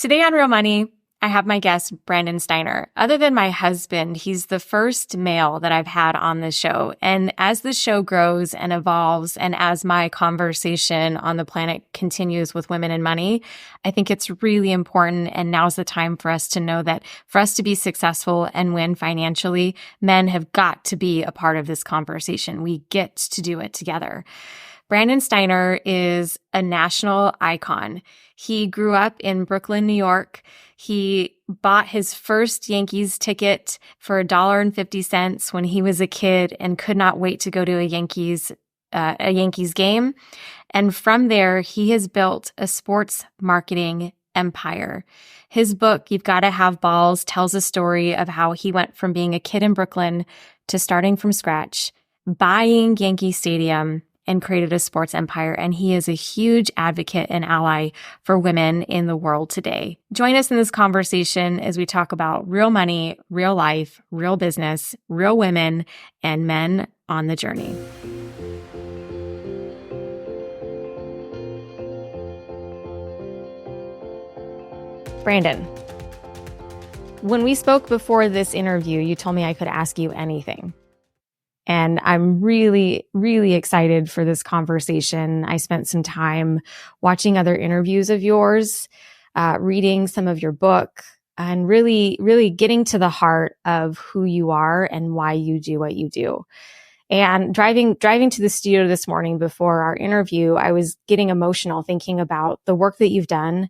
Today on Real Money, I have my guest, Brandon Steiner. Other than my husband, he's the first male that I've had on the show. And as the show grows and evolves, and as my conversation on the planet continues with women and money, I think it's really important. And now's the time for us to know that for us to be successful and win financially, men have got to be a part of this conversation. We get to do it together. Brandon Steiner is a national icon. He grew up in Brooklyn, New York. He bought his first Yankees ticket for $1.50 when he was a kid and could not wait to go to a Yankees game. And from there, he has built a sports marketing empire. His book, You've Got to Have Balls, tells a story of how he went from being a kid in Brooklyn to starting from scratch, buying Yankee Stadium, and created a sports empire. And he is a huge advocate and ally for women in the world today. Join us in this conversation as we talk about real money, real life, real business, real women, and men on the journey. Brandon, when we spoke before this interview, you told me I could ask you anything. And I'm really, really excited for this conversation. I spent some time watching other interviews of yours, reading some of your book, and really, really getting to the heart of who you are and why you do what you do. And driving to the studio this morning before our interview, I was getting emotional thinking about the work that you've done,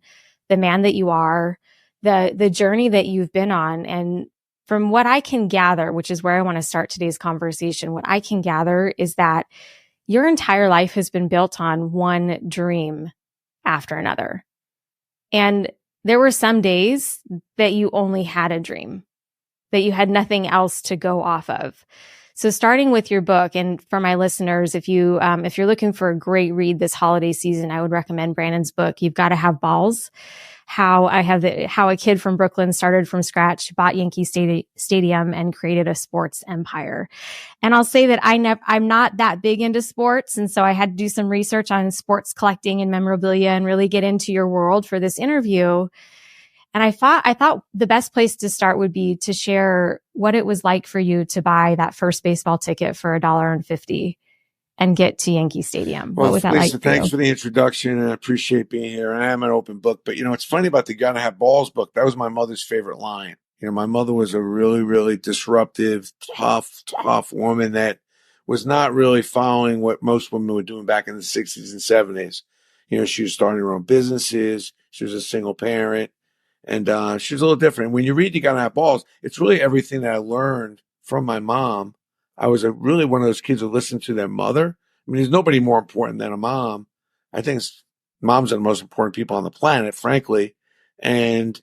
the man that you are, the journey that you've been on. And from what I can gather, which is where I want to start today's conversation, what I can gather is that your entire life has been built on one dream after another. And there were some days that you only had a dream, that you had nothing else to go off of. So starting with your book, and for my listeners, if you're looking for a great read this holiday season, I would recommend Brandon's book, You've Got to Have Balls. How a kid from Brooklyn started from scratch, bought Yankee Stadium, and created a sports empire. And I'll say that I'm not that big into sports, and so I had to do some research on sports collecting and memorabilia and really get into your world for this interview. And I thought the best place to start would be to share what it was like for you to buy that first baseball ticket for $1.50 and get to Yankee Stadium. Well, what was that Lisa, like for you? thanks for the introduction, and I appreciate being here. And I am an open book, but it's funny about the Gotta Have Balls book. That was my mother's favorite line. My mother was a really, really disruptive, tough woman that was not really following what most women were doing back in the 60s and 70s. She was starting her own businesses. She was a single parent, and she was a little different. When you read You Gotta Have Balls, it's really everything that I learned from my mom. I was really one of those kids who listened to their mother. I mean, there's nobody more important than a mom. I think moms are the most important people on the planet, frankly. And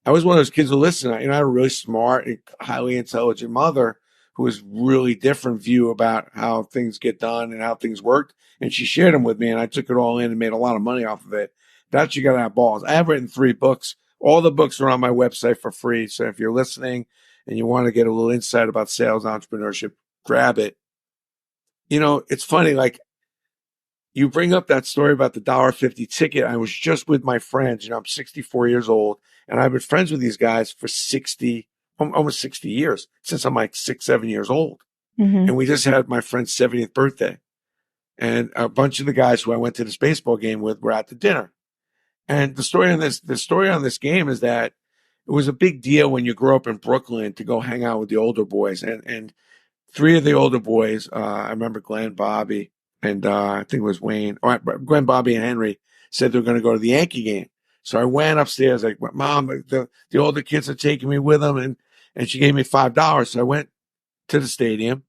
I was one of those kids who listened. I had a really smart and highly intelligent mother who was really different view about how things get done and how things worked. And she shared them with me, and I took it all in and made a lot of money off of it. That's You Gotta Have Balls. I have written 3 books. All the books are on my website for free. So if you're listening and you want to get a little insight about sales, entrepreneurship, grab it. It's funny, like you bring up that story about the $1.50 ticket. I was just with my friends, I'm 64 years old, and I've been friends with these guys for almost 60 years, since I'm like 6, 7 years old. Mm-hmm. And we just had my friend's 70th birthday. And a bunch of the guys who I went to this baseball game with were at the dinner. And the story on this game is that it was a big deal when you grow up in Brooklyn to go hang out with the older boys. And 3 of the older boys, I remember Glenn, Bobby, and I think it was Wayne, Glenn, Bobby, and Henry said they were going to go to the Yankee game. So I went upstairs, like, Mom, the older kids are taking me with them. And she gave me $5. So I went to the stadium.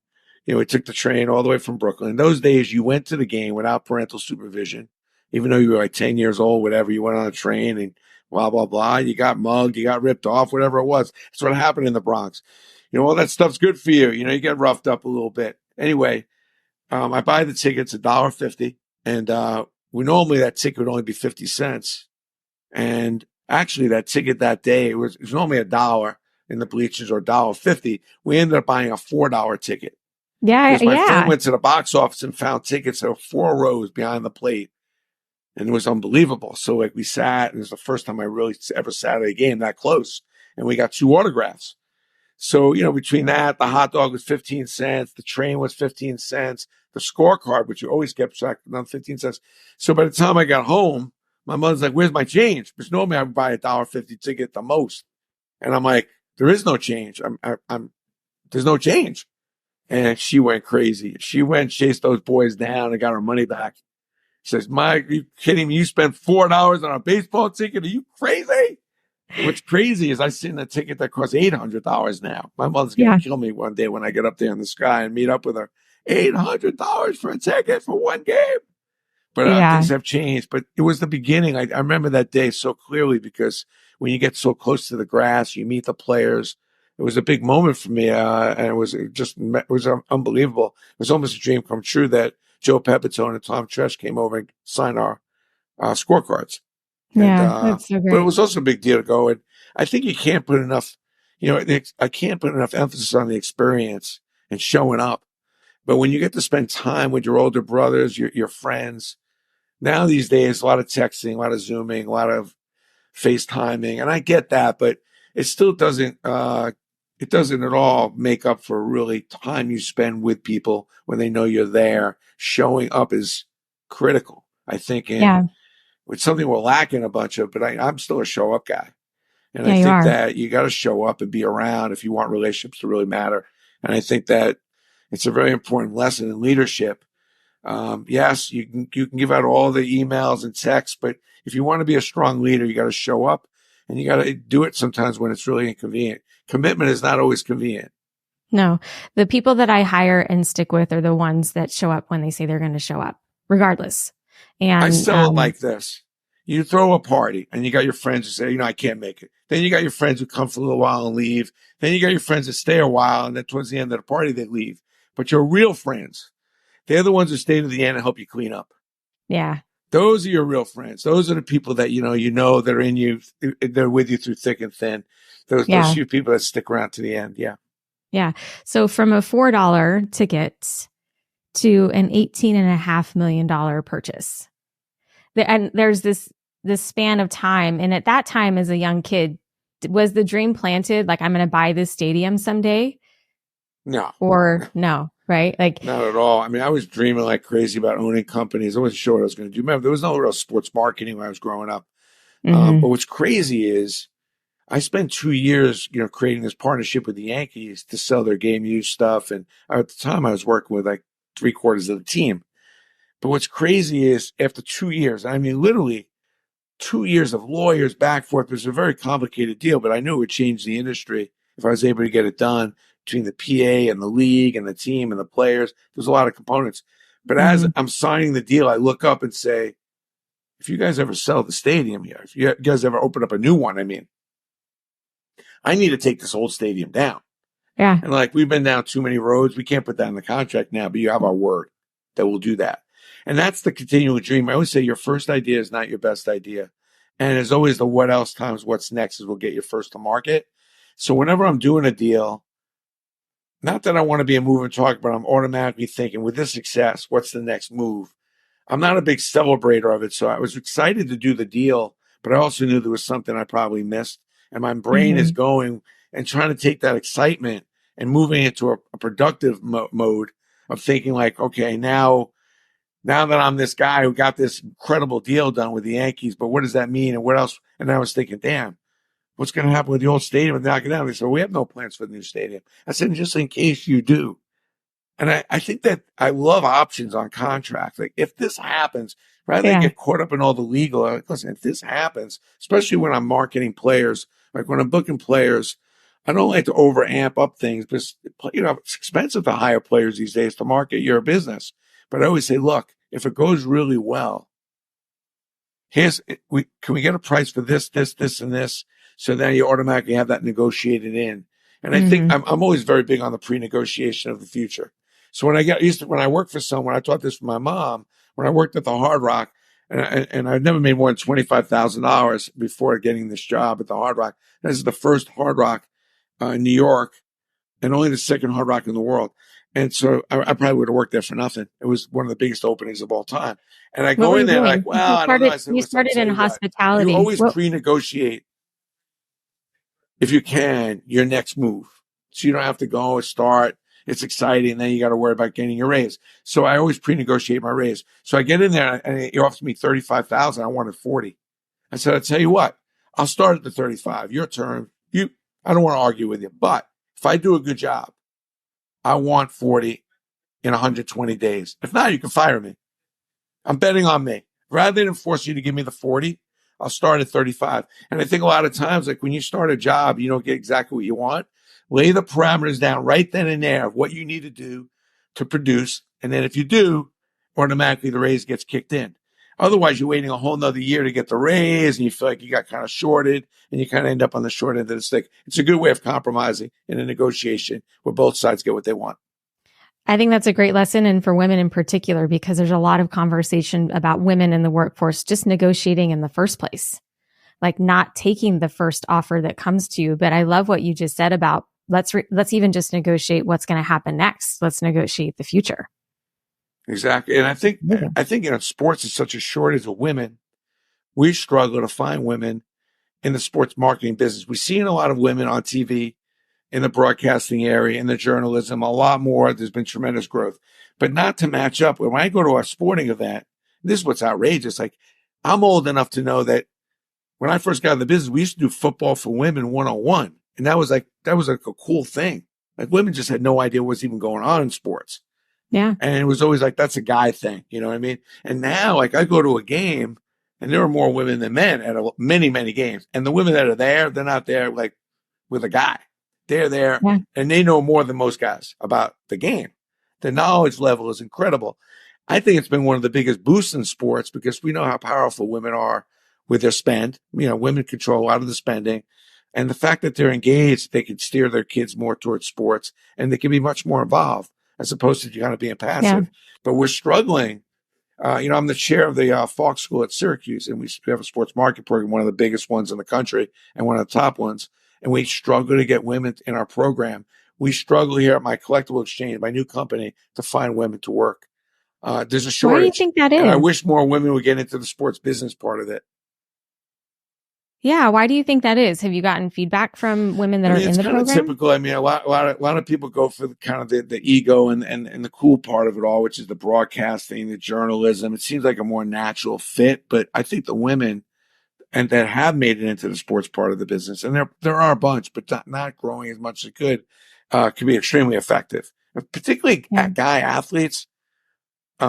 We took the train all the way from Brooklyn. In those days, you went to the game without parental supervision. Even though you were like 10 years old, whatever, you went on a train and blah, blah, blah. You got mugged, you got ripped off, whatever it was. That's what happened in the Bronx. All that stuff's good for you. You get roughed up a little bit. Anyway, I buy the tickets $1.50, and normally that ticket would only be 50 cents. And actually, that ticket that day, it was normally $1 in the bleachers or $1.50. We ended up buying a $4 ticket. Yeah, because my friend went to the box office and found tickets that were 4 rows behind the plate. and it was unbelievable. So like we sat, and it was the first time I really ever sat at a game that close, and we got 2 autographs. So, between that, the hot dog was 15 cents, the train was 15 cents, the scorecard, which you always kept track, another 15 cents. So by the time I got home, my mother's like, "Where's my change?" Because normally I would buy $1.50 ticket the most. And I'm like, "There is no change. There's no change." And she went crazy. She went, chased those boys down and got her money back. She says, "Mike, are you kidding me? You spent $4 on a baseball ticket? Are you crazy?" What's crazy is I seen a ticket that costs $800 now. My mother's going Yeah. to kill me one day when I get up there in the sky and meet up with her. $800 for a ticket for one game. But Yeah. things have changed. But it was the beginning. I remember that day so clearly because when you get so close to the grass, you meet the players. It was a big moment for me. And it was unbelievable. It was almost a dream come true that Joe Pepitone and Tom Tresh came over and signed our scorecards. Yeah. That's so But it great. was also a big deal to go. And I think you can't put enough, I can't put enough emphasis on the experience and showing up. But when you get to spend time with your older brothers, your friends, now these days, a lot of texting, a lot of Zooming, a lot of FaceTiming. And I get that, but it still it doesn't at all make up for really time you spend with people when they know you're there. Showing up is critical, I think, Yeah. it's something we're lacking a bunch of, but I'm still a show up guy. And Yeah, I you think are. that you got to show up and be around if you want relationships to really matter. And I think that it's a very important lesson in leadership. Yes, you can give out all the emails and texts, but if you want to be a strong leader, you got to show up and you got to do it sometimes when it's really inconvenient. Commitment is not always convenient. No, the people that I hire and stick with are the ones that show up when they say they're going to show up, regardless. And I sell it like this. You throw a party and you got your friends who say, I can't make it. Then you got your friends who come for a little while and leave. Then you got your friends that stay a while and then towards the end of the party, they leave. But your real friends, they're the ones who stay to the end and help you clean up. yeah, Those are your real friends. Those are the people that, that are in you. They're with you through thick and thin. Those few people that stick around to the end. Yeah. Yeah. So from a $4 ticket to an $18.5 million purchase. And there's this span of time. And at that time, as a young kid, was the dream planted? Like, I'm going to buy this stadium someday? No. Or no, right? Like, not at all. I mean, I was dreaming like crazy about owning companies. I wasn't sure what I was going to do. Remember, there was no real sports marketing when I was growing up. But what's crazy is I spent 2 years, creating this partnership with the Yankees to sell their game used stuff. And at the time I was working with like 3/4 of the team. But what's crazy is after 2 years, I mean, literally 2 years of lawyers back and forth, it was a very complicated deal, but I knew it would change the industry if I was able to get it done between the PA and the league and the team and the players. There's a lot of components. But as I'm signing the deal, I look up and say, if you guys ever sell the stadium here, if you guys ever open up a new one, I need to take this old stadium down. yeah. And like, we've been down too many roads. We can't put that in the contract now, but you have our word that we'll do that. And that's the continual dream. I always say your first idea is not your best idea. And as always, the what else times what's next is will get you first to market. So whenever I'm doing a deal, not that I want to be a moving target, but I'm automatically thinking with this success, what's the next move? I'm not a big celebrator of it. So I was excited to do the deal, but I also knew there was something I probably missed. And my brain is going and trying to take that excitement and moving it to a productive mode of thinking like, okay, now that I'm this guy who got this incredible deal done with the Yankees, but what does that mean? And what else? And I was thinking, damn, what's going to happen with the old stadium and knock it down? They said, we have no plans for the new stadium. I said, just in case you do. And I think that I love options on contracts. Like if this happens, rather than get caught up in all the legal, like, listen, if this happens, especially when I'm marketing players, like when I'm booking players, I don't like to over amp up things because, it's expensive to hire players these days to market your business. But I always say, look, if it goes really well, can we get a price for this, and this? So then you automatically have that negotiated in. And I think I'm always very big on the pre-negotiation of the future. So when I worked for someone, I taught this from my mom, when I worked at the Hard Rock, and I'd never made more than $25,000 before getting this job at the Hard Rock. This is the first Hard Rock in New York and only the second Hard Rock in the world. And so I probably would have worked there for nothing. It was one of the biggest openings of all time. And I What go were in you there doing? like, well, I don't know. I said, You listen, I'll started tell in you what, you hospitality. always What? pre-negotiate, if you can, your next move. So you don't have to go and start. It's exciting. And then you got to worry about getting your raise. So I always pre-negotiate my raise. So I get in there and he offers me 35,000. I wanted 40. I said, I'll tell you what, I'll start at the 35. Your turn. I don't want to argue with you, but if I do a good job, I want 40 in 120 days. If not, you can fire me. I'm betting on me. Rather than force you to give me the 40, I'll start at 35. And I think a lot of times, like when you start a job, you don't get exactly what you want. Lay the parameters down right then and there of what you need to do to produce. And then if you do, automatically the raise gets kicked in. Otherwise, you're waiting a whole nother year to get the raise and you feel like you got kind of shorted and you kind of end up on the short end of the stick. It's a good way of compromising in a negotiation where both sides get what they want. I think that's a great lesson, and for women in particular, because there's a lot of conversation about women in the workforce just negotiating in the first place, like not taking the first offer that comes to you. But I love what you just said about let's even just negotiate what's going to happen next. Let's negotiate the future. Exactly. And I think, sports is such a shortage of women. We struggle to find women in the sports marketing business. We're seeing a lot of women on TV, in the broadcasting area, in the journalism, a lot more. There's been tremendous growth, but not to match up. When I go to a sporting event, this is what's outrageous. Like, I'm old enough to know that when I first got in the business, we used to do football for women 101. And that was like a cool thing. Like, women just had no idea what's even going on in sports. Yeah. And it was always like, that's a guy thing. You know what I mean? And now, like, I go to a game and there are more women than men at many, many games. And the women that are there, they're not there like with a guy. They're there and they know more than most guys about the game. The knowledge level is incredible. I think it's been one of the biggest boosts in sports because we know how powerful women are with their spend. You know, women control a lot of the spending. And the fact that they're engaged, they can steer their kids more towards sports and they can be much more involved as opposed to kind of being passive. Yeah. But we're struggling. I'm the chair of the Falk School at Syracuse, and we have a sports market program, one of the biggest ones in the country and one of the top ones. And we struggle to get women in our program. We struggle here at my collectible exchange, my new company, to find women to work. There's a shortage. Why do you think that is? And I wish more women would get into the sports business part of it. Yeah. Why do you think that is? Have you gotten feedback from women that are in the program? It's kind of typical. I mean, a lot of people go for the ego and the cool part of it all, which is the broadcasting, the journalism. It seems like a more natural fit, but I think the women and that have made it into the sports part of the business, and there are a bunch, but not growing as much as it could, can be extremely effective. Particularly guy athletes,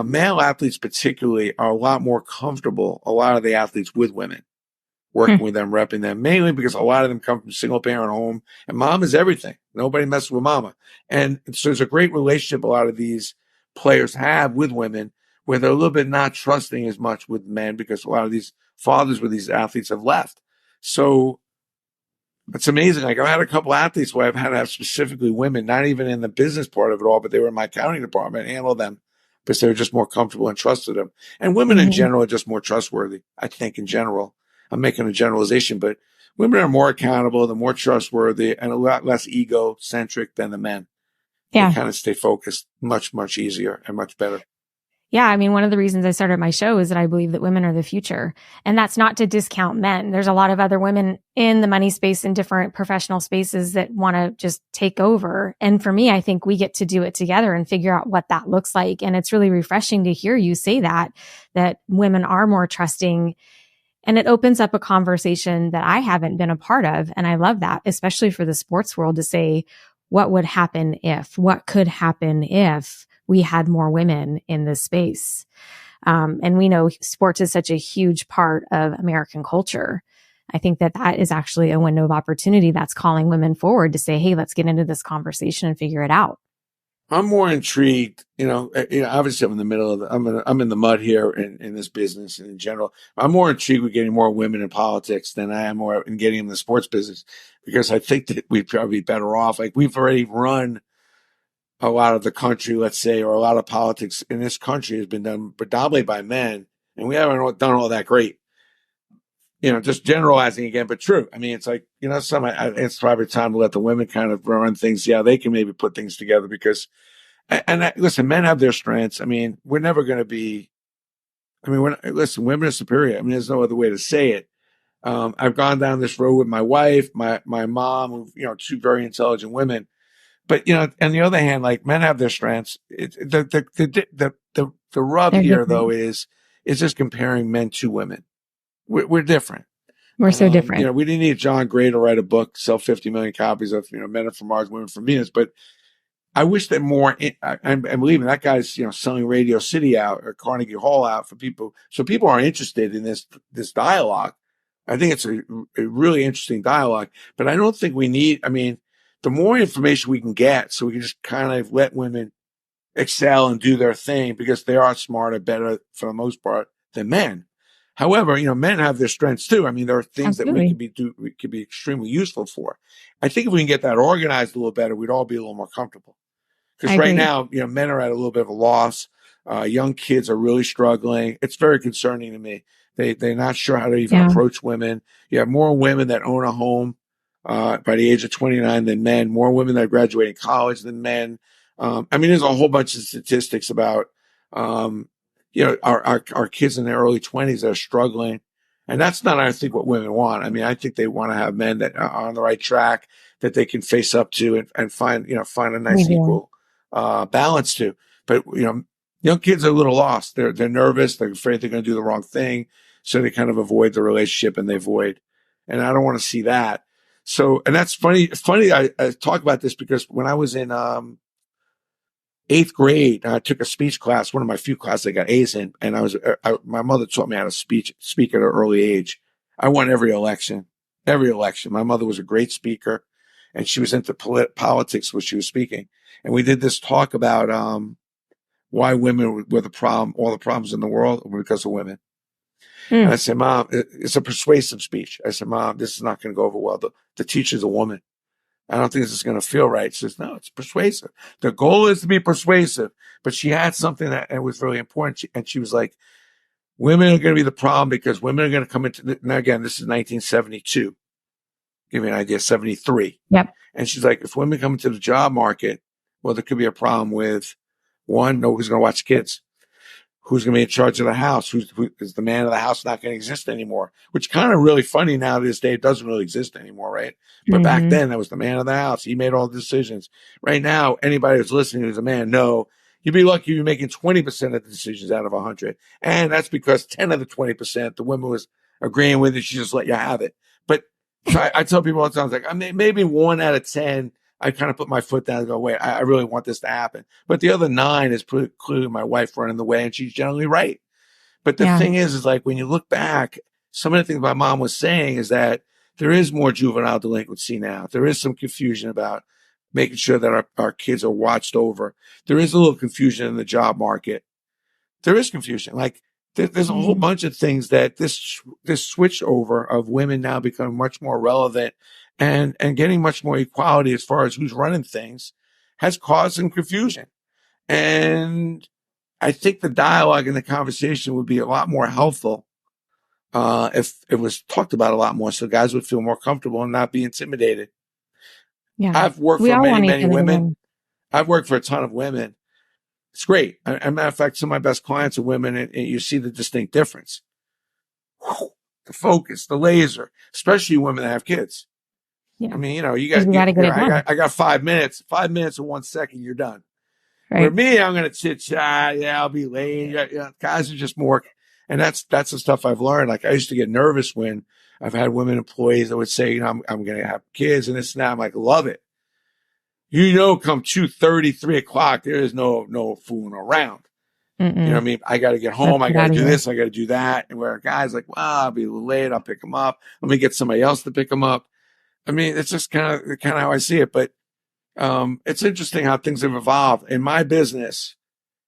male athletes particularly are a lot more comfortable, a lot of the athletes, with women, working with them, repping them, mainly because a lot of them come from single parent home and mom is everything. Nobody messes with mama. And so there's a great relationship a lot of these players have with women where they're a little bit not trusting as much with men because a lot of these fathers with these athletes have left. So it's amazing. Like, I've had a couple athletes where I've had to have specifically women, not even in the business part of it all, but they were in my accounting department, handle them because they were just more comfortable and trusted them. And women in general are just more trustworthy, I think, in general. I'm making a generalization, but women are more accountable, they're more trustworthy, and a lot less egocentric than the men. Yeah. They kind of stay focused much, much easier and much better. Yeah. I mean, one of the reasons I started my show is that I believe that women are the future. And that's not to discount men. There's a lot of other women in the money space in different professional spaces that want to just take over. And for me, I think we get to do it together and figure out what that looks like. And it's really refreshing to hear you say that women are more trusting. And it opens up a conversation that I haven't been a part of. And I love that, especially for the sports world, to say, what would happen if, what could happen if we had more women in this space? And we know sports is such a huge part of American culture. I think that is actually a window of opportunity that's calling women forward to say, hey, let's get into this conversation and figure it out. I'm more intrigued, obviously I'm in the middle of I'm in the mud here in this business and in general. I'm more intrigued with getting more women in politics than I am more in getting in the sports business, because I think that we'd probably be better off. Like, we've already run a lot of the country, let's say, or a lot of politics in this country has been done predominantly by men, and we haven't done all that great. Just generalizing again, but true. I mean, it's like, it's probably time to let the women kind of run things. Yeah, they can maybe put things together because Listen, men have their strengths. I mean, we're never going to be. I mean, listen, women are superior. I mean, there's no other way to say it. I've gone down this road with my wife, my mom, two very intelligent women. But on the other hand, like men have their strengths. The rub They're here though different. is just comparing men to women. We're different. We're so different. We didn't need John Gray to write a book, sell 50 million copies of Men Are From Mars, Women From Venus. But I wish that more. And believe me, that guy's selling Radio City out or Carnegie Hall out for people, so people are interested in this dialogue. I think it's a really interesting dialogue, but I don't think we need. I mean, the more information we can get, so we can just kind of let women excel and do their thing because they are smarter, better for the most part than men. However, men have their strengths too. I mean, there are things that we Absolutely. could be extremely useful for. I think if we can get that organized a little better, we'd all be a little more comfortable. I Because right agree. now, men are at a little bit of a loss. Young kids are really struggling. It's very concerning to me. They're not sure how to even Yeah. approach women. You have more women that own a home by the age of 29 than men. More women that are graduating college than men. I mean, there's a whole bunch of statistics about our kids in their early 20s that are struggling, and that's not, I think, what women want. I mean, I think they want to have men that are on the right track that they can face up to and find a We nice do. equal balance to. But young kids are a little lost. They're nervous. They're afraid they're going to do the wrong thing, so they kind of avoid the relationship and they avoid. And I don't want to see that. So, and that's funny. It's funny. I talk about this because when I was in eighth grade, I took a speech class, one of my few classes I got A's in, and my mother taught me how to speak at an early age. I won every election. My mother was a great speaker, and she was into politics when she was speaking. And we did this talk about why women were the problem, all the problems in the world were because of women. And I Mm. said, Mom, it's a persuasive speech. I said, Mom, this is not going to go over well. The teacher's a woman. I don't think this is going to feel right. She says, no, it's persuasive. The goal is to be persuasive. But she had something that was really important. And she was like, women are going to be the problem because women are going to come into now again, this is 1972. Give me an idea, 73. Yep. And she's like, if women come into the job market, well, there could be a problem with one, nobody's going to watch kids. Who's going to be in charge of the house? Who is the man of the house not going to exist anymore? Which kind of really funny now to this day. It doesn't really exist anymore, right? But back then, that was the man of the house. He made all the decisions. Right now, anybody who's listening who's a man, no, you'd be lucky you're making 20% of the decisions out of 100. And that's because 10 of the 20%, the woman was agreeing with it. She just let you have it. But so I tell people all the time, like, I mean, maybe 1 out of 10, I kind of put my foot down and go, wait, I really want this to happen. But the other 9 is clearly my wife running the way, and she's generally right. But the Yeah. thing is like when you look back, some of the things my mom was saying is that there is more juvenile delinquency now. There is some confusion about making sure that our kids are watched over. There is a little confusion in the job market. There is confusion. Like there's a whole bunch of things that this switch over of women now becoming much more relevant and getting much more equality as far as who's running things has caused some confusion. And I think the dialogue and the conversation would be a lot more helpful if it was talked about a lot more, so guys would feel more comfortable and not be intimidated. Yeah. I've worked We for all many, want each many other to women. win. I've worked for a ton of women. It's great. As a matter of fact, some of my best clients are women, and you see the distinct difference. Whew, the focus, the laser, especially women that have kids. Yeah. I mean, you Because got we got to get here. it done. I got 5 minutes. 5 minutes and 1 second, you're done. Where Right. me, I'm going to chit chat. Yeah, I'll be late. Yeah, guys are just more, and that's the stuff I've learned. Like I used to get nervous when I've had women employees that would say, I'm going to have kids and this and that. I'm like, love it. Come 2:30, 3 o'clock, there is no fooling around. You know what I mean? I got to get home. Let's I get got to out of do here. this. I got to do that. And where a guy's like, well, I'll be a little late. I'll pick him up. Let me get somebody else to pick him up. I mean, it's just kind of how I see it. But it's interesting how things have evolved in my business.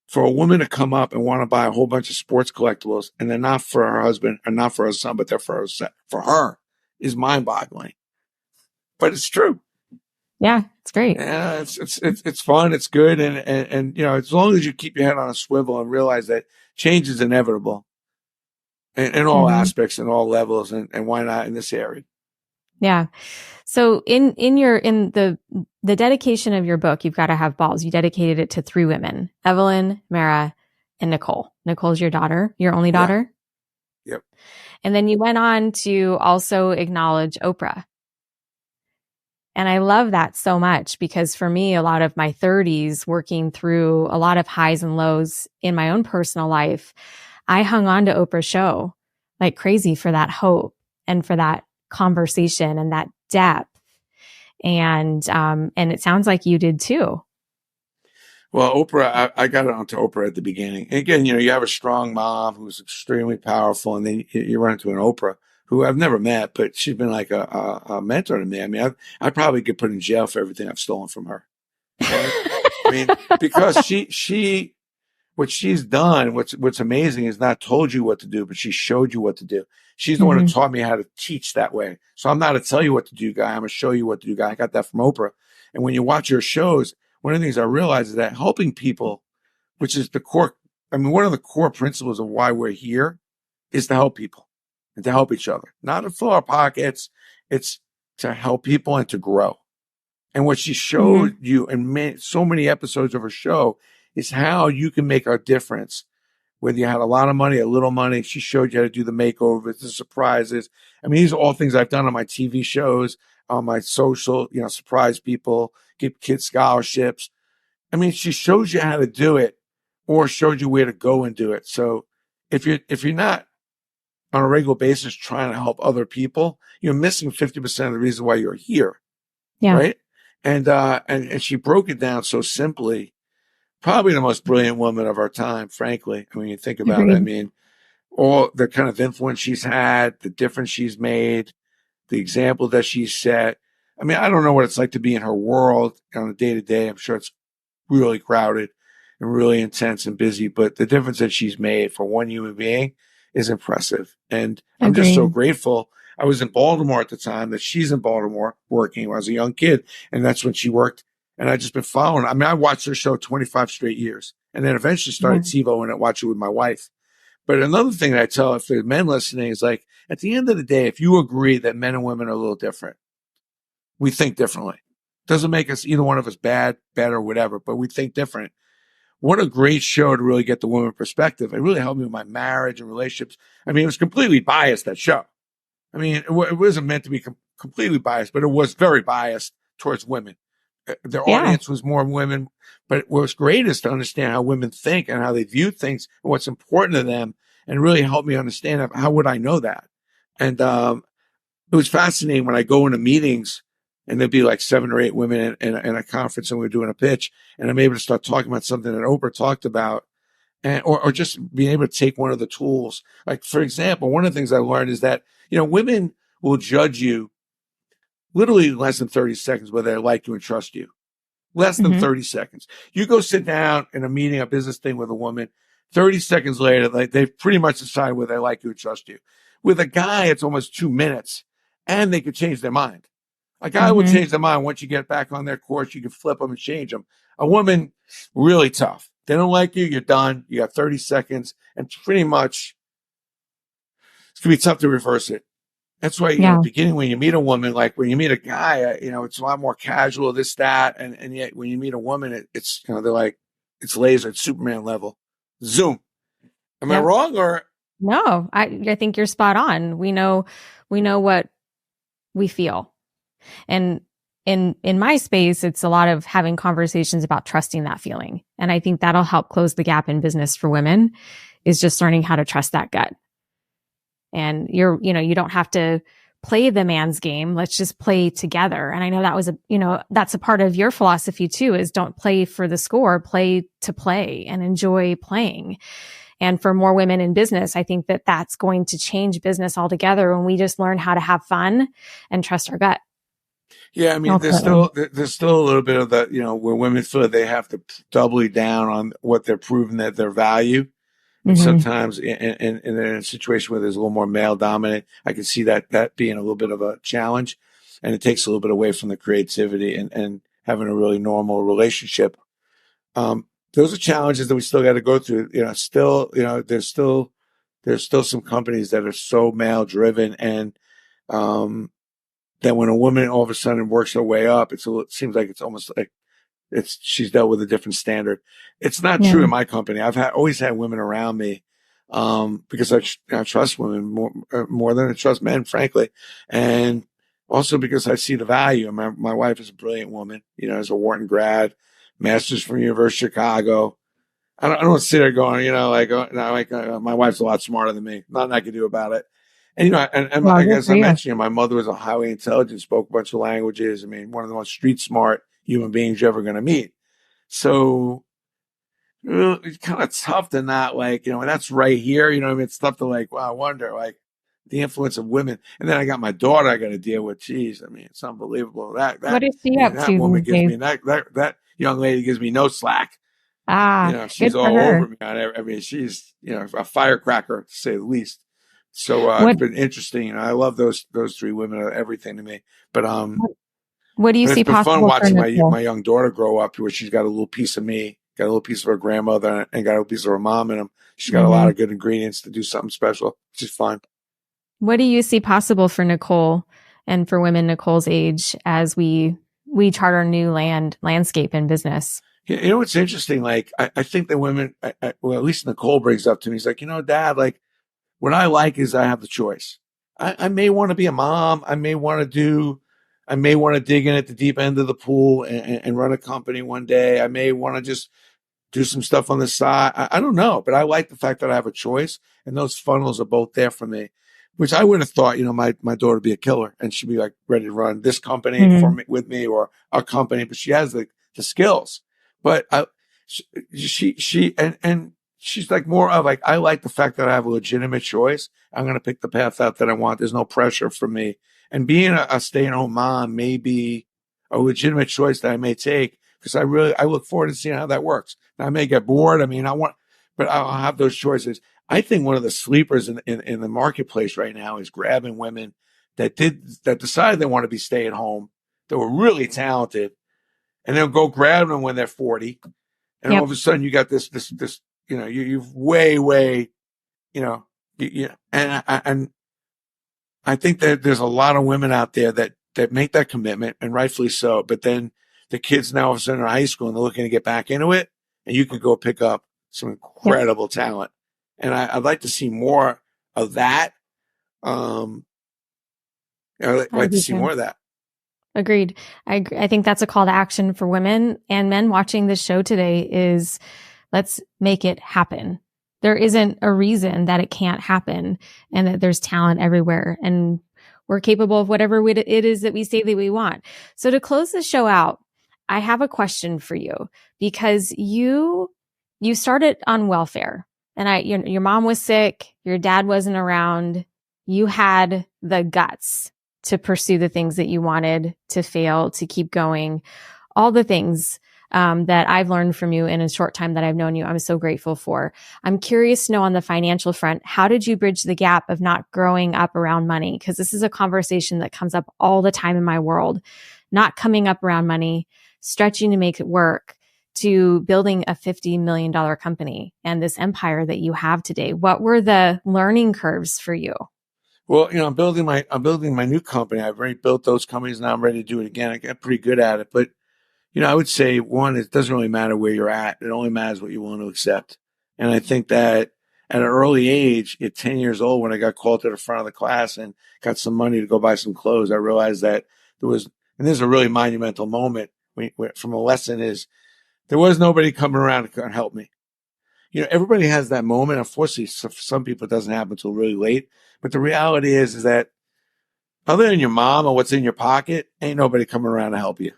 For a woman to come up and want to buy a whole bunch of sports collectibles, and they're not for her husband and not for her son, but they're for her, is mind-boggling. But it's true. Yeah. It's great. Yeah, it's fun. It's good, and as long as you keep your head on a swivel and realize that change is inevitable in all aspects and all levels, and why not in this area? Yeah. So in the dedication of your book, You've Got to Have Balls, you dedicated it to three women, Evelyn, Mara, and Nicole. Nicole's your daughter, your only Yeah. daughter. Yep. And then you went on to also acknowledge Oprah. And I love that so much because for me, a lot of my 30s, working through a lot of highs and lows in my own personal life, I hung on to Oprah's show like crazy for that hope and for that conversation and that depth. And it sounds like you did too. Well, Oprah, I got onto Oprah at the beginning. And again, you have a strong mom who's extremely powerful, and then you run into an Oprah who I've never met, but she's been like a mentor to me. I mean, I probably get put in jail for everything I've stolen from her. Okay. I mean, because what she's done, what's amazing is not told you what to do, but she showed you what to do. She's the one who taught me how to teach that way. So I'm not a tell you what to do guy. I'm a show you what to do guy. I got that from Oprah. And when you watch her shows, one of the things I realize is that helping people, which is the core, I mean, one of the core principles of why we're here is to help people and to help each other, not to fill our pockets. It's to help people and to grow. And what she showed you in so many episodes of her show is how you can make a difference. Whether you had a lot of money, a little money, she showed you how to do the makeovers, the surprises. I mean, these are all things I've done on my TV shows, on my social, surprise people, give kids scholarships. I mean, she shows you how to do it or showed you where to go and do it. So if you're not on a regular basis trying to help other people, you're missing 50% of the reason why you're here. Yeah. Right. And she broke it down so simply. Probably the most brilliant woman of our time, frankly. I mean, you think about it. I Agreed. mean, all the kind of influence she's had, the difference she's made, the example that she's set. I mean, I don't know what it's like to be in her world on a day to day. I'm sure it's really crowded and really intense and busy, but the difference that she's made for one human being is impressive. And I'm just so Agreed. grateful. I was in Baltimore at the time that she's in Baltimore working when I was a young kid. And that's when she worked. And I just been following. I mean, I watched her show 25 straight years and then eventually started Yeah. TiVo and I watched it with my wife. But another thing that I tell if there's men listening is like, at the end of the day, if you agree that men and women are a little different, we think differently. Doesn't make us either one of us bad, better, whatever, but we think different. What a great show to really get the woman perspective. It really helped me with my marriage and relationships. I mean, it was completely biased, that show. I mean, it wasn't meant to be completely biased, but it was very biased towards women. Their Yeah. audience was more women, but what's great is to understand how women think and how they view things and what's important to them and really help me understand how would I know that? And, it was fascinating when I go into meetings and there'd be like 7 or 8 women in a conference and we were doing a pitch and I'm able to start talking about something that Oprah talked about and, or just being able to take one of the tools. Like, for example, one of the things I learned is that, women will judge you literally in less than 30 seconds whether they like you and trust you. Less than 30 seconds. You go sit down in a meeting, a business thing with a woman, 30 seconds later, like they've pretty much decided whether they like you and trust you. With a guy, it's almost 2 minutes and they could change their mind. A guy will change their mind once you get back on their course. You can flip them and change them. A woman, really tough. They don't like you, you're done. You got 30 seconds and pretty much it's going to be tough to reverse it. That's why, at Yeah. the beginning, when you meet a woman, like when you meet a guy, it's a lot more casual, this, that. And yet when you meet a woman, it's, they're like, it's laser, it's Superman level. Zoom. Am I Yep. wrong or? No, I think you're spot on. We know what we feel. And in my space, it's a lot of having conversations about trusting that feeling. And I think that'll help close the gap in business for women is just learning how to trust that gut. And you don't have to play the man's game. Let's just play together. And I know that was that's a part of your philosophy too, is don't play for the score, play to play and enjoy playing. And for more women in business, I think that that's going to change business altogether when we just learn how to have fun and trust our gut. Yeah, I mean, there's still a little bit of that, where women feel they have to doubly down on what they're proving that their value. And sometimes in a situation where there's a little more male dominant, I can see that being a little bit of a challenge, and it takes a little bit away from the creativity and having a really normal relationship. Those are challenges that we still got to go through. There's still some companies that are so male driven and that when a woman all of a sudden works her way up, it seems like it's almost like she's dealt with a different standard. It's not Yeah. true in my company. I've always had women around me, because I trust women more than I trust men, frankly. And also because I see the value. My wife is a brilliant woman, as a Wharton grad, master's from University of Chicago. I don't sit there going, my wife's a lot smarter than me. Nothing I can do about it. And, Well, I good guess for I you. mentioned, my mother was a highly intelligent, spoke a bunch of languages. I mean, one of the most street smart human beings you're ever going to meet. So it's kind of tough to not and that's right here. It's tough to wow, I wonder the influence of women. And then I got my daughter I got to deal with. Jeez, I mean, it's unbelievable. What is she up That to woman these gives days? me that young lady gives me no slack. Ah, She's good for all over her. me on it. I mean, she's, a firecracker to say the least. So, it's What been interesting. I love those three women, everything to me. But, what do you but it's see been fun possible for watching Nicole? my young daughter grow up, where she's got a little piece of me, got a little piece of her grandmother, and got a piece of her mom in them. She's got a lot Hmm. of good ingredients to do something special, which is fun. What do you see possible for Nicole and for women Nicole's age as we chart our new landscape in business? You know what's interesting? I think that women, well, at least Nicole brings up to me, he's like, Dad, what I like is I have the choice. I may want to be a mom. I may want to dig in at the deep end of the pool and run a company one day. I may want to just do some stuff on the side. I don't know, but I like the fact that I have a choice, and those funnels are both there for me, which I would have thought, my daughter would be a killer and she'd be ready to run this company for Hmm. me, with me, or a company, but she has the skills. But and she's more of I like the fact that I have a legitimate choice. I'm going to pick the path out that I want. There's no pressure from me. And being a stay-at-home mom may be a legitimate choice that I may take, because I look forward to seeing how that works. Now, I may get bored. I mean, but I'll have those choices. I think one of the sleepers in the marketplace right now is grabbing women that decided they want to be stay at home, that were really talented, and they'll go grab them when they're 40. And all Yep. of a sudden you got this, you've way, and I think that there's a lot of women out there that make that commitment, and rightfully so. But then the kids now all of a sudden are in high school and they're looking to get back into it, and you could go pick up some Yep. incredible talent. And I'd like to see more of that. Um, I'd I like to do see more too. of that. Agreed. I think that's a call to action for women and men watching this show today is let's make it happen. There isn't a reason that it can't happen and that there's talent everywhere and we're capable of whatever it is that we say that we want. So to close the show out, I have a question for you because you started on welfare and your mom was sick, your dad wasn't around, you had the guts to pursue the things that you wanted, to fail, to keep going, all the things that I've learned from you in a short time that I've known you. I'm so grateful for. I'm curious to know on the financial front, how did you bridge the gap of not growing up around money? Because this is a conversation that comes up all the time in my world, not coming up around money, stretching to make it work, to building a $50 million company and this empire that you have today. What were the learning curves for you? Well, I'm building my new company. I've already built those companies. Now I'm ready to do it again. I got pretty good at it, but I would say one, it doesn't really matter where you're at. It only matters what you want to accept. And I think that at an early age, at 10 years old, when I got called to the front of the class and got some money to go buy some clothes, I realized that and there's a really monumental moment from a lesson is there was nobody coming around to help me. Everybody has that moment. Unfortunately, for some people, it doesn't happen until really late. But the reality is that other than your mom or what's in your pocket, ain't nobody coming around to help you.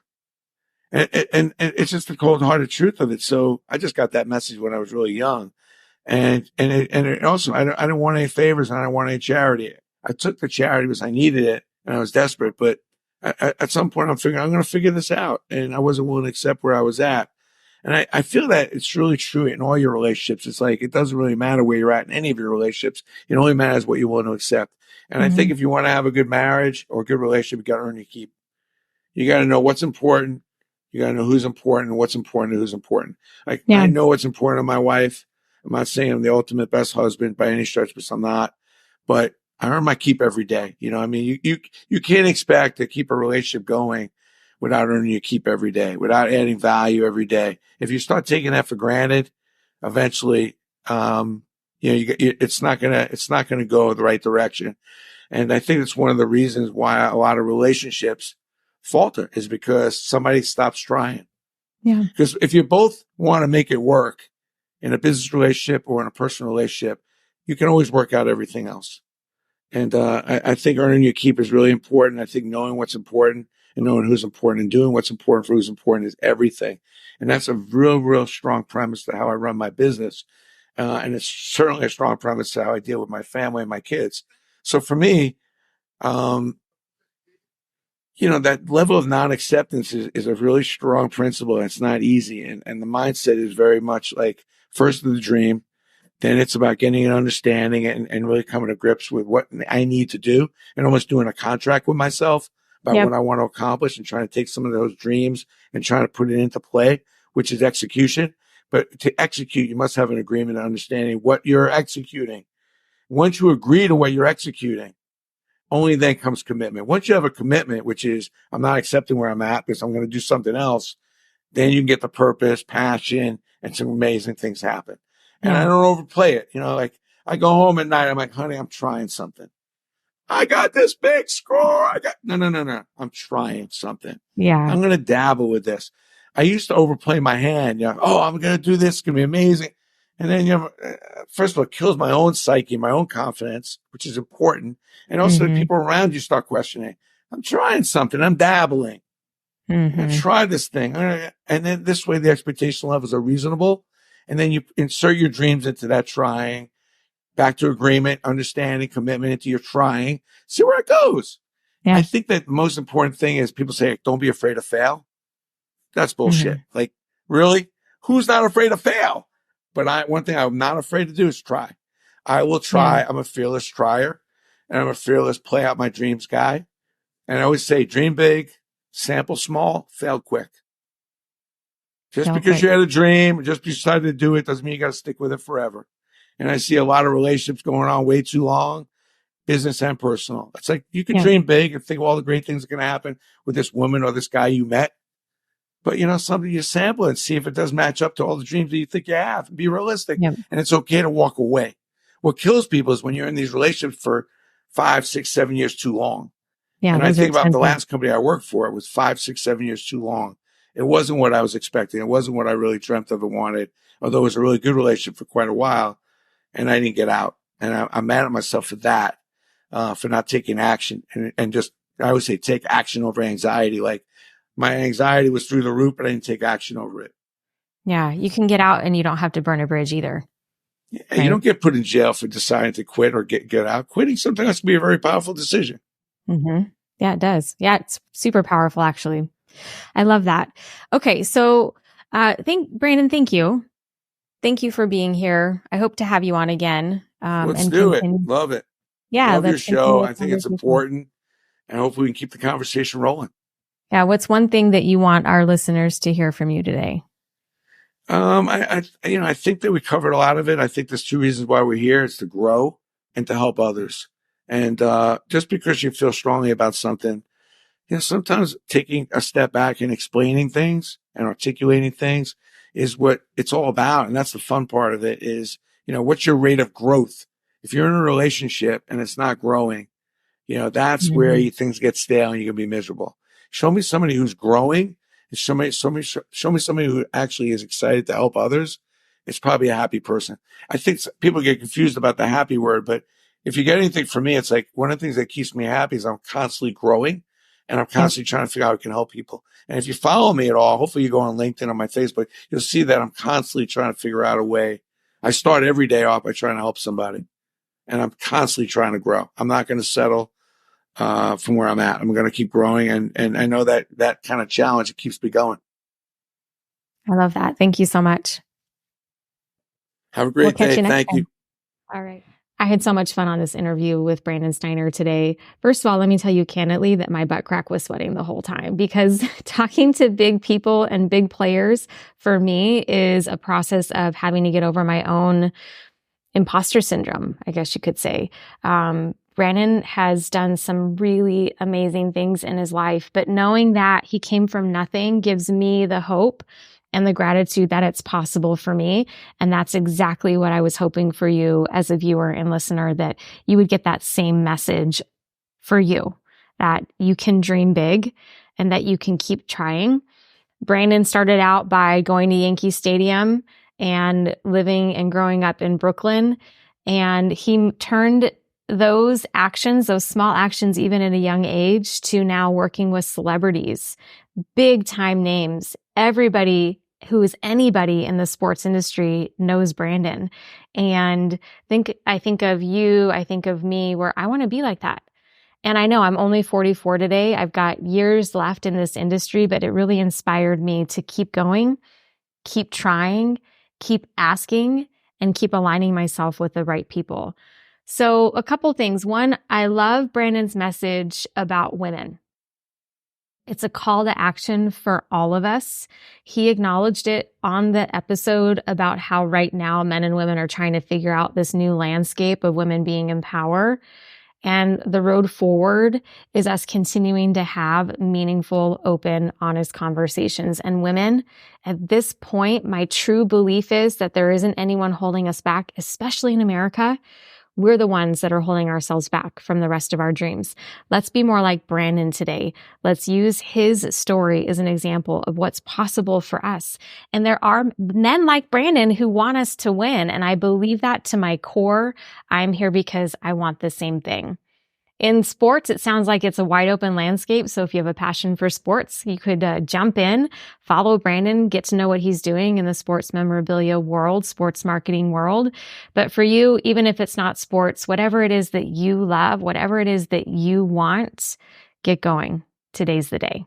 And it's just the cold hearted truth of it. So I just got that message when I was really young. And it also, I didn't want any favors and I didn't want any charity. I took the charity because I needed it and I was desperate. But at some point I'm going to figure this out. And I wasn't willing to accept where I was at. And I feel that it's really true in all your relationships. It's it doesn't really matter where you're at in any of your relationships. It only matters what you want to accept. And I think Mm-hmm. if you want to have a good marriage or a good relationship, you got to earn your keep. You got to know what's important. You got to know who's important and what's important and who's important. Yeah. I know what's important to my wife. I'm not saying I'm the ultimate best husband by any stretch, because I'm not. But I earn my keep every day. You know, I mean, you can't expect to keep a relationship going without earning your keep every day, without adding value every day. If you start taking that for granted, eventually, it's not gonna go the right direction. And I think it's one of the reasons why a lot of relationships falter is because somebody stops trying. Yeah. Because if you both want to make it work in a business relationship or in a personal relationship, you can always work out everything else. And I think earning your keep is really important. I think knowing what's important and knowing who's important and doing what's important for who's important is everything. And that's a real, real strong premise to how I run my business. And it's certainly a strong premise to how I deal with my family and my kids. So for me, um, that level of non-acceptance is a really strong principle. And it's not easy. And the mindset is very much like first the dream. Then it's about getting an understanding and really coming to grips with what I need to do and almost doing a contract with myself about what I want to accomplish and trying to take some of those dreams and trying to put it into play, which is execution. But to execute, you must have an agreement and understanding what you're executing. Once you agree to what you're executing, only then comes commitment. Once you have a commitment, which is I'm not accepting where I'm at because I'm going to do something else, then you can get the purpose, passion, and some amazing things happen. And I don't overplay it. Like I go home at night, I'm like, honey, I'm trying something. I got this big score. No. I'm trying something. Yeah. I'm going to dabble with this. I used to overplay my hand. Oh, I'm going to do this. It's going to be amazing. And then, first of all, it kills my own psyche, my own confidence, which is important. And also the people around you start questioning. I'm trying something. I'm dabbling. Try this thing. And then this way the expectation levels are reasonable. And then you insert your dreams into that trying, back to agreement, understanding, commitment into your trying. See where it goes. Yeah. I think that the most important thing is people say, don't be afraid to fail. That's bullshit. Like, really? Who's not afraid to fail? But one thing I'm not afraid to do is try. I will try. Yeah. I'm a fearless trier and I'm a fearless play out my dreams guy. And I always say, dream big, sample small, fail quick. Just because you had a dream, just decided to do it, doesn't mean you got to stick with it forever. And I see a lot of relationships going on way too long, business and personal. It's like you can dream big and think of all the great things that are going to happen with this woman or this guy you met. But, something you sample and see if it does match up to all the dreams that you think you have. And be realistic. Yep. And it's okay to walk away. What kills people is when you're in these relationships for 5, 6, 7 years too long. Yeah, and I think about the last company I worked for, it was 5, 6, 7 years too long. It wasn't what I was expecting. It wasn't what I really dreamt of and wanted, although it was a really good relationship for quite a while. And I didn't get out. And I'm mad at myself for that, for not taking action. And just, I always say, take action over anxiety. Like my anxiety was through the roof, but I didn't take action over it. Yeah. You can get out and you don't have to burn a bridge either. Yeah, right? You don't get put in jail for deciding to quit or get out. Quitting sometimes can be a very powerful decision. Yeah, it does. Yeah, it's super powerful, actually. I love that. Okay. So, Brandon, thank you. Thank you for being here. I hope to have you on again. Let's do it. Love it. Yeah. Love your show. I think it's important and hopefully we can keep the conversation rolling. Yeah. What's one thing that you want our listeners to hear from you today? I think that we covered a lot of it. I think there's 2 reasons why we're here. It's to grow and to help others. And, just because you feel strongly about something, sometimes taking a step back and explaining things and articulating things is what it's all about. And that's the fun part of it is, what's your rate of growth? If you're in a relationship and it's not growing, that's where things get stale and you can be miserable. Show me somebody who's growing. Show me somebody who actually is excited to help others. It's probably a happy person. I think people get confused about the happy word, but if you get anything from me, it's like one of the things that keeps me happy is I'm constantly growing and I'm constantly trying to figure out how I can help people. And if you follow me at all, hopefully you go on LinkedIn or my Facebook, you'll see that I'm constantly trying to figure out a way. I start every day off by trying to help somebody and I'm constantly trying to grow. I'm not going to settle from where I'm at. I'm going to keep growing. And I know that kind of challenge, it keeps me going. I love that. Thank you so much. Have a great day. Thank you. All right. I had so much fun on this interview with Brandon Steiner today. First of all, let me tell you candidly that my butt crack was sweating the whole time because talking to big people and big players for me is a process of having to get over my own imposter syndrome, I guess you could say. Brandon has done some really amazing things in his life, but knowing that he came from nothing gives me the hope and the gratitude that it's possible for me. And that's exactly what I was hoping for you as a viewer and listener, that you would get that same message for you, that you can dream big and that you can keep trying. Brandon started out by going to Yankee Stadium and living and growing up in Brooklyn. And he turned those actions, those small actions, even at a young age, to now working with celebrities, big time names. Everybody who is anybody in the sports industry knows Brandon. And I think of you, I think of me, where I want to be like that. And I know I'm only 44 today. I've got years left in this industry, but it really inspired me to keep going, keep trying, keep asking, and keep aligning myself with the right people. So a couple things. One, I love Brandon's message about women. It's a call to action for all of us. He acknowledged it on the episode about how right now men and women are trying to figure out this new landscape of women being in power. And the road forward is us continuing to have meaningful, open, honest conversations. And women, at this point, my true belief is that there isn't anyone holding us back, especially in America. We're the ones that are holding ourselves back from the rest of our dreams. Let's be more like Brandon today. Let's use his story as an example of what's possible for us. And there are men like Brandon who want us to win. And I believe that to my core. I'm here because I want the same thing. In sports, it sounds like it's a wide open landscape. So if you have a passion for sports, you could jump in, follow Brandon, get to know what he's doing in the sports memorabilia world, sports marketing world. But for you, even if it's not sports, whatever it is that you love, whatever it is that you want, get going. Today's the day.